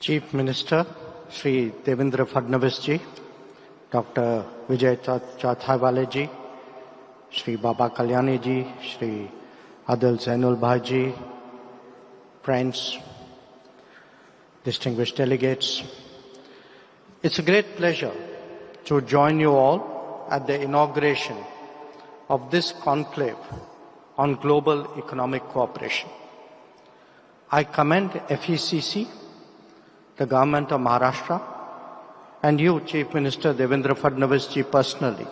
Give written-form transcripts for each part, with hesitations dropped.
Chief Minister, Shri Devendra Fadnavis ji, Dr. Vijay Chathaiwale ji, Shri Baba Kalyani ji, Shri Adil Zainul Bhai ji, friends, distinguished delegates, it's a great pleasure to join you all at the inauguration of this conclave on global economic cooperation. I commend FECC, the government of Maharashtra, and you, Chief Minister Devendra Fadnavis ji, personally,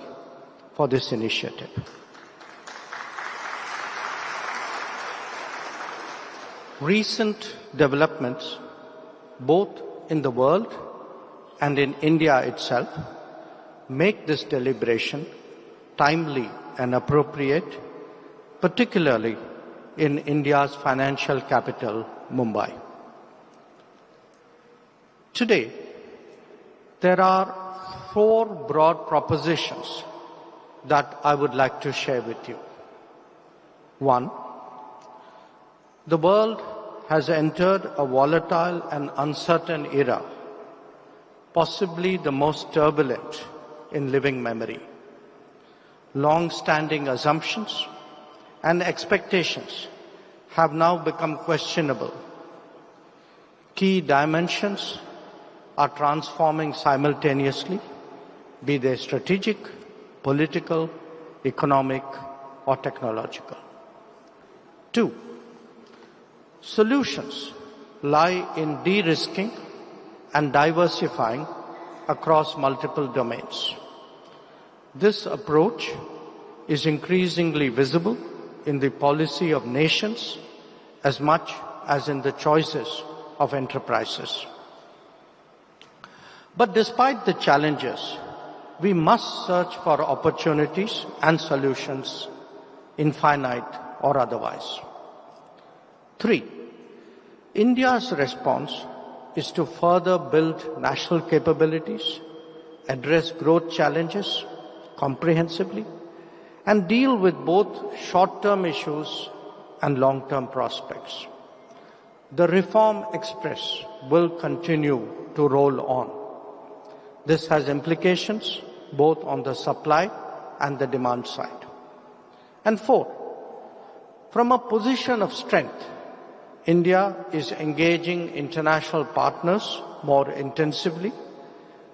for this initiative. Recent developments, both in the world and in India itself, make this deliberation timely and appropriate, particularly in India's financial capital, Mumbai. Today, there are 4 broad propositions that I would like to share with you. 1, the world has entered a volatile and uncertain era, possibly the most turbulent in living memory. Long-standing assumptions and expectations have now become questionable. Key dimensions are transforming simultaneously, be they strategic, political, economic, or technological. 2, solutions lie in de-risking and diversifying across multiple domains. This approach is increasingly visible in the policy of nations as much as in the choices of enterprises. But despite the challenges, we must search for opportunities and solutions, infinite or otherwise. 3, India's response is to further build national capabilities, address growth challenges comprehensively, and deal with both short-term issues and long-term prospects. The Reform Express will continue to roll on. This has implications both on the supply and the demand side. And 4, from a position of strength, India is engaging international partners more intensively.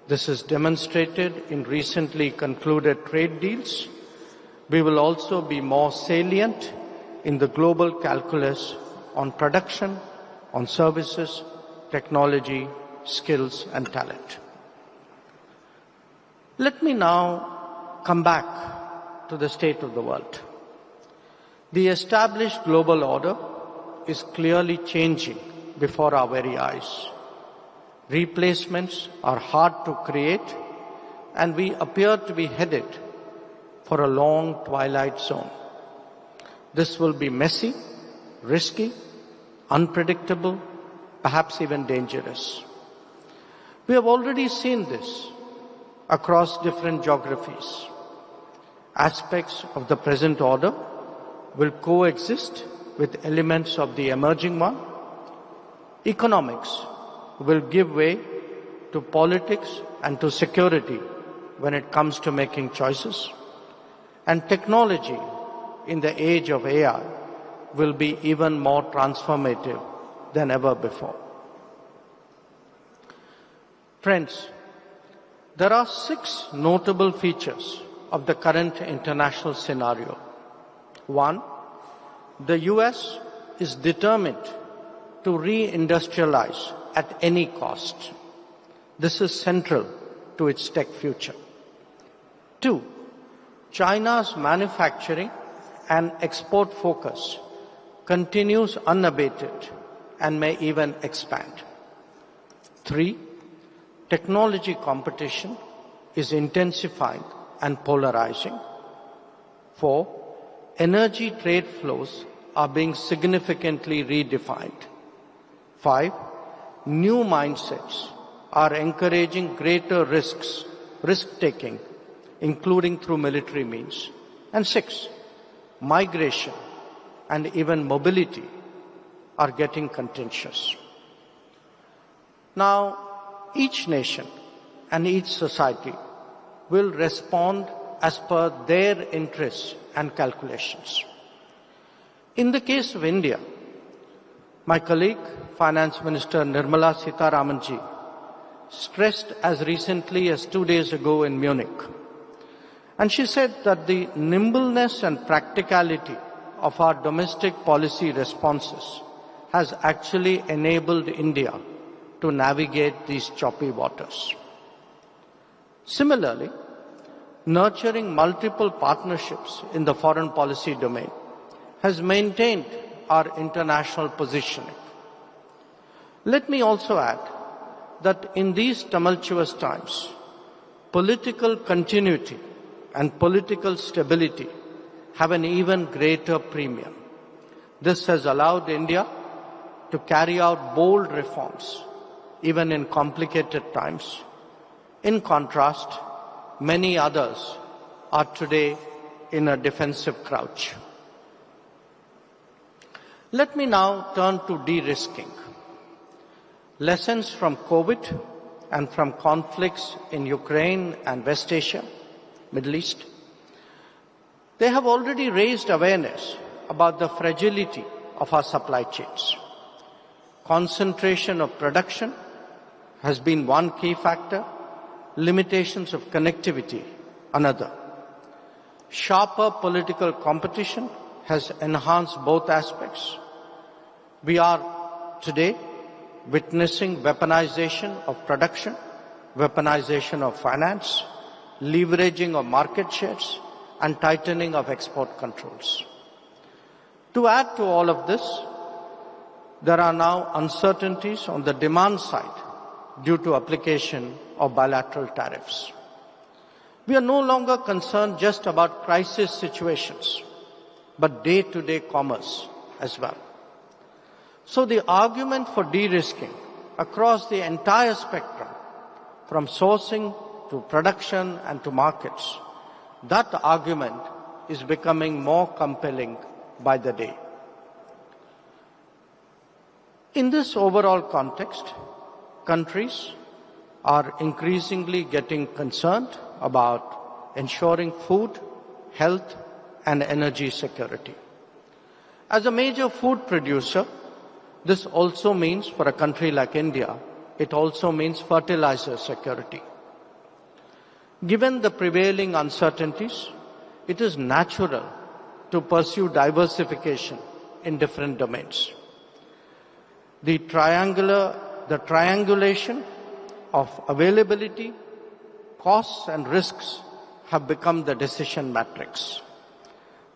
This is demonstrated in recently concluded trade deals. We will also be more salient in the global calculus on production, on services, technology, skills, and talent. Let me now come back to the state of the world. The established global order is clearly changing before our very eyes. Replacements are hard to create, and we appear to be headed for a long twilight zone. This will be messy, risky, unpredictable, perhaps even dangerous. We have already seen this across different geographies. Aspects of the present order will coexist with elements of the emerging one. Economics will give way to politics and to security when it comes to making choices. And technology in the age of AI will be even more transformative than ever before. Friends, there are 6 notable features of the current international scenario. 1, the US is determined to re-industrialize at any cost. This is central to its tech future. 2, China's manufacturing and export focus continues unabated and may even expand. 3, technology competition is intensifying and polarizing. 4, energy trade flows are being significantly redefined. 5, new mindsets are encouraging greater risk-taking, including through military means. And 6, migration and even mobility are getting contentious. Now, each nation and each society will respond as per their interests and calculations. In the case of India, my colleague, Finance Minister Nirmala Sitharamanji, stressed as recently as 2 days ago in Munich. And she said that the nimbleness and practicality of our domestic policy responses has actually enabled India to navigate these choppy waters. Similarly, nurturing multiple partnerships in the foreign policy domain has maintained our international positioning. Let me also add that in these tumultuous times, political continuity and political stability have an even greater premium. This has allowed India to carry out bold reforms, even in complicated times. In contrast, many others are today in a defensive crouch. Let me now turn to de-risking. Lessons from COVID and from conflicts in Ukraine and West Asia, Middle East, they have already raised awareness about the fragility of our supply chains. Concentration of production has been one key factor, limitations of connectivity another. Sharper political competition has enhanced both aspects. We are today witnessing weaponization of production, weaponization of finance, leveraging of market shares, and tightening of export controls. To add to all of this, there are now uncertainties on the demand side due to application of bilateral tariffs. We are no longer concerned just about crisis situations, but day-to-day commerce as well. So the argument for de-risking across the entire spectrum, from sourcing to production and to markets, that argument is becoming more compelling by the day. In this overall context, countries are increasingly getting concerned about ensuring food, health, and energy security. As a major food producer, this also means, for a country like India, it also means fertilizer security. Given the prevailing uncertainties, it is natural to pursue diversification in different domains. The triangulation of availability, costs, and risks have become the decision matrix.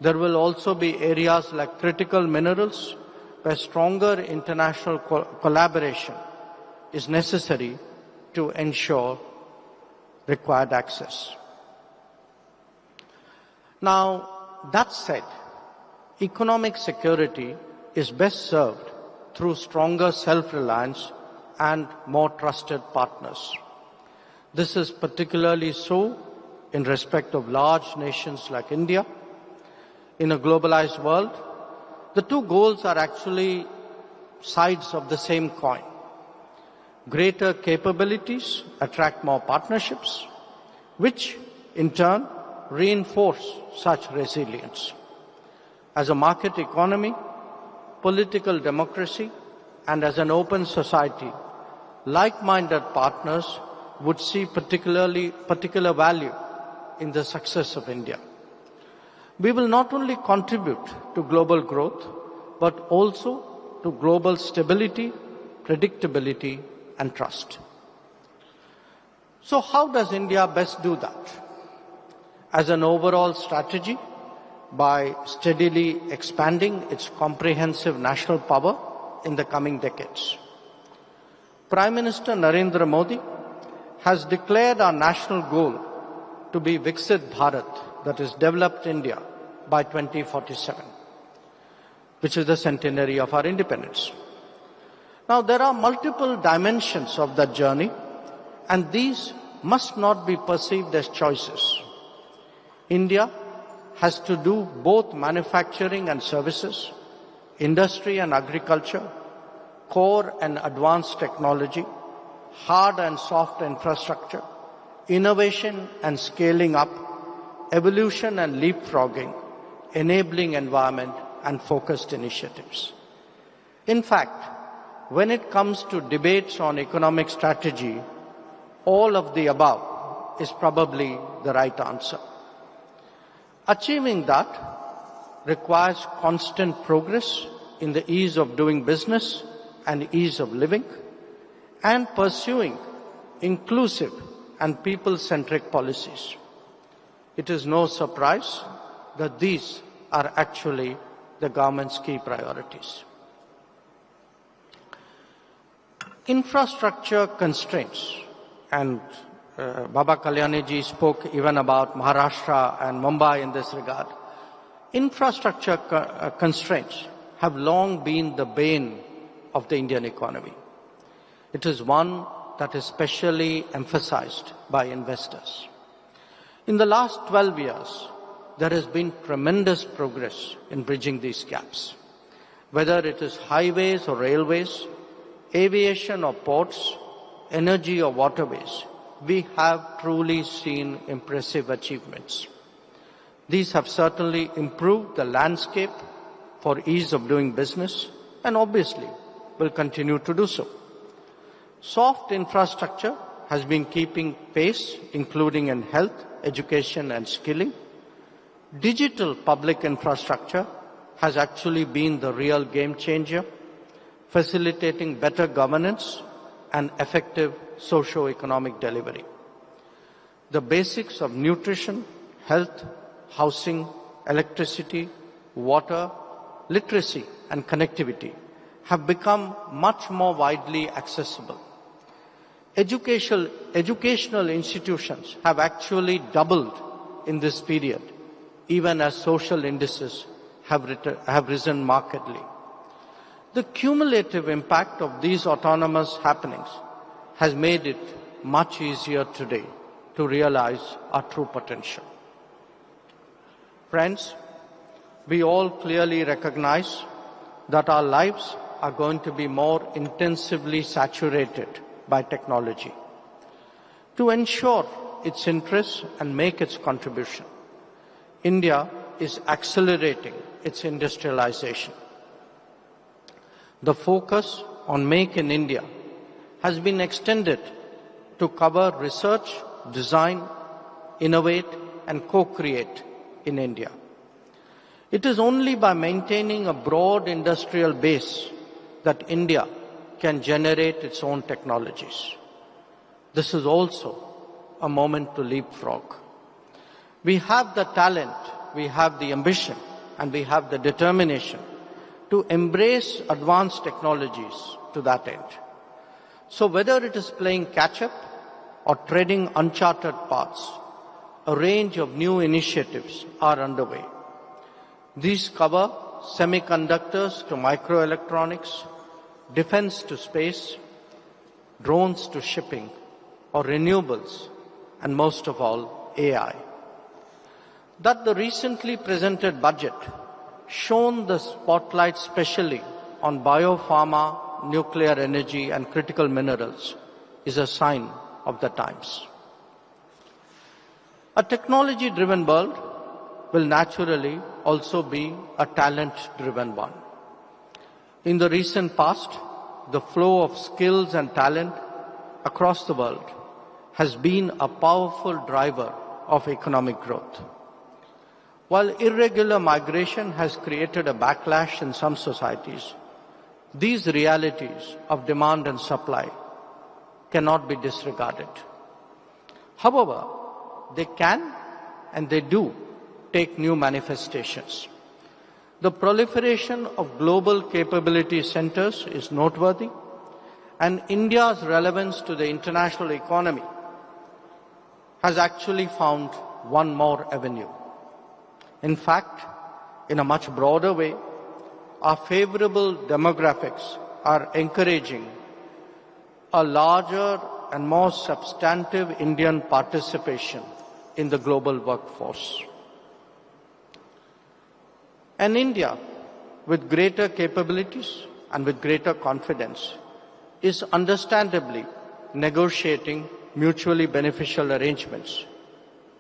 There will also be areas like critical minerals where stronger international collaboration is necessary to ensure required access. Now, that said, economic security is best served through stronger self-reliance and more trusted partners. This is particularly so in respect of large nations like India. In a globalized world, the two goals are actually sides of the same coin. Greater capabilities attract more partnerships, which in turn reinforce such resilience. As a market economy, political democracy, and as an open society, like-minded partners would see particular value in the success of India. We will not only contribute to global growth, but also to global stability, predictability, and trust. So how does India best do that? As an overall strategy, by steadily expanding its comprehensive national power in the coming decades. Prime Minister Narendra Modi has declared our national goal to be Viksit Bharat, that is developed India, by 2047, which is the centenary of our independence. Now, there are multiple dimensions of that journey, and these must not be perceived as choices. India has to do both manufacturing and services, industry and agriculture, core and advanced technology, hard and soft infrastructure, innovation and scaling up, evolution and leapfrogging, enabling environment and focused initiatives. In fact, when it comes to debates on economic strategy, all of the above is probably the right answer. Achieving that requires constant progress in the ease of doing business and ease of living, and pursuing inclusive and people-centric policies. It is no surprise that these are actually the government's key priorities. Infrastructure constraints, and Baba Kalyani spoke even about Maharashtra and Mumbai in this regard. Infrastructure constraints have long been the bane of the Indian economy. It is one that is specially emphasized by investors. In the last 12 years, there has been tremendous progress in bridging these gaps. Whether it is highways or railways, aviation or ports, energy or waterways, we have truly seen impressive achievements. These have certainly improved the landscape for ease of doing business and obviously will continue to do so. Soft infrastructure has been keeping pace, including in health, education and skilling. Digital public infrastructure has actually been the real game changer, facilitating better governance and effective socio-economic delivery. The basics of nutrition, health, housing, electricity, water, literacy and connectivity have become much more widely accessible. Educational institutions have actually doubled in this period, even as social indices have risen markedly. The cumulative impact of these autonomous happenings has made it much easier today to realize our true potential. Friends, we all clearly recognize that our lives are going to be more intensively saturated by technology. To ensure its interests and make its contribution, India is accelerating its industrialization. The focus on Make in India has been extended to cover research, design, innovate and co-create in India. It is only by maintaining a broad industrial base that India can generate its own technologies. This is also a moment to leapfrog. We have the talent, we have the ambition, and we have the determination to embrace advanced technologies to that end. So whether it is playing catch-up or treading uncharted paths, a range of new initiatives are underway. These cover semiconductors to microelectronics, defense to space, drones to shipping, or renewables, and most of all, AI. That the recently presented budget shone the spotlight specially on biopharma, nuclear energy, and critical minerals is a sign of the times. A technology-driven world will naturally also be a talent-driven one. In the recent past, the flow of skills and talent across the world has been a powerful driver of economic growth. While irregular migration has created a backlash in some societies, these realities of demand and supply cannot be disregarded. However, they can and they do take new manifestations. The proliferation of global capability centers is noteworthy, and India's relevance to the international economy has actually found one more avenue. In fact, in a much broader way, our favorable demographics are encouraging a larger and more substantive Indian participation in the global workforce. An India with greater capabilities and with greater confidence is understandably negotiating mutually beneficial arrangements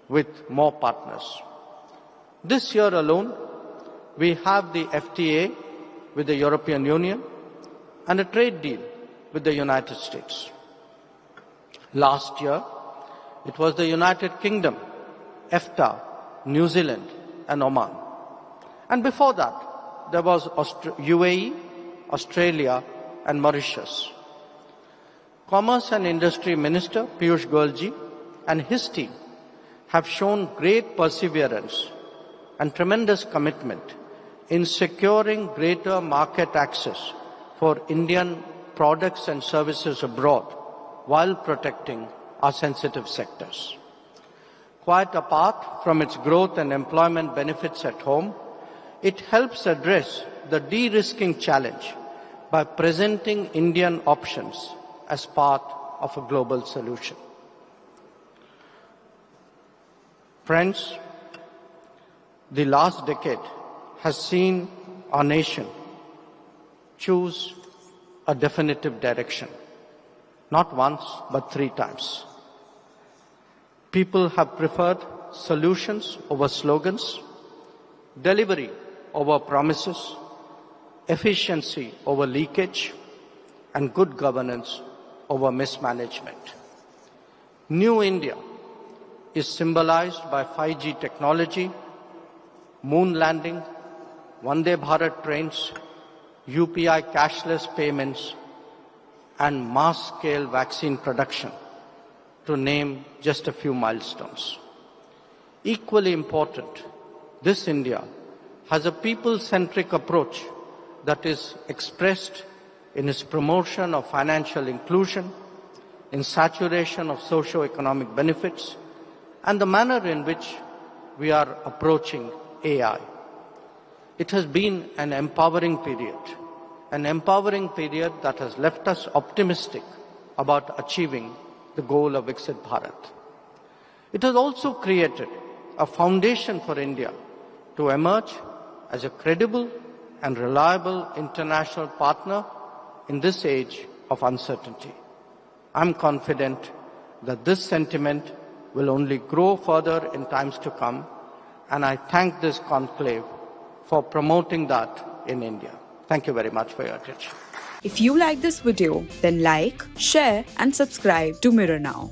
with more partners. This year alone, we have the FTA with the European Union and a trade deal with the United States. Last year, it was the United Kingdom, EFTA, New Zealand, and Oman. And before that, there was UAE, Australia, and Mauritius. Commerce and Industry Minister Piyush Goyal and his team have shown great perseverance and tremendous commitment in securing greater market access for Indian products and services abroad while protecting our sensitive sectors. Quite apart from its growth and employment benefits at home, it helps address the de-risking challenge by presenting Indian options as part of a global solution. Friends, the last decade has seen our nation choose a definitive direction, not once but 3 times. People have preferred solutions over slogans, delivery over promises, efficiency over leakage, and good governance over mismanagement. New India is symbolized by 5G technology, moon landing, Vande Bharat trains, UPI cashless payments, and mass-scale vaccine production, to name just a few milestones. Equally important, this India has a people-centric approach that is expressed in its promotion of financial inclusion, in saturation of socio-economic benefits, and the manner in which we are approaching AI. It has been an empowering period that has left us optimistic about achieving the goal of Viksit Bharat. It has also created a foundation for India to emerge as a credible and reliable international partner in this age of uncertainty. I'm confident that this sentiment will only grow further in times to come, and I thank this conclave for promoting that in India. Thank you very much for your attention. If you like this video, then like, share and subscribe to Mirror Now.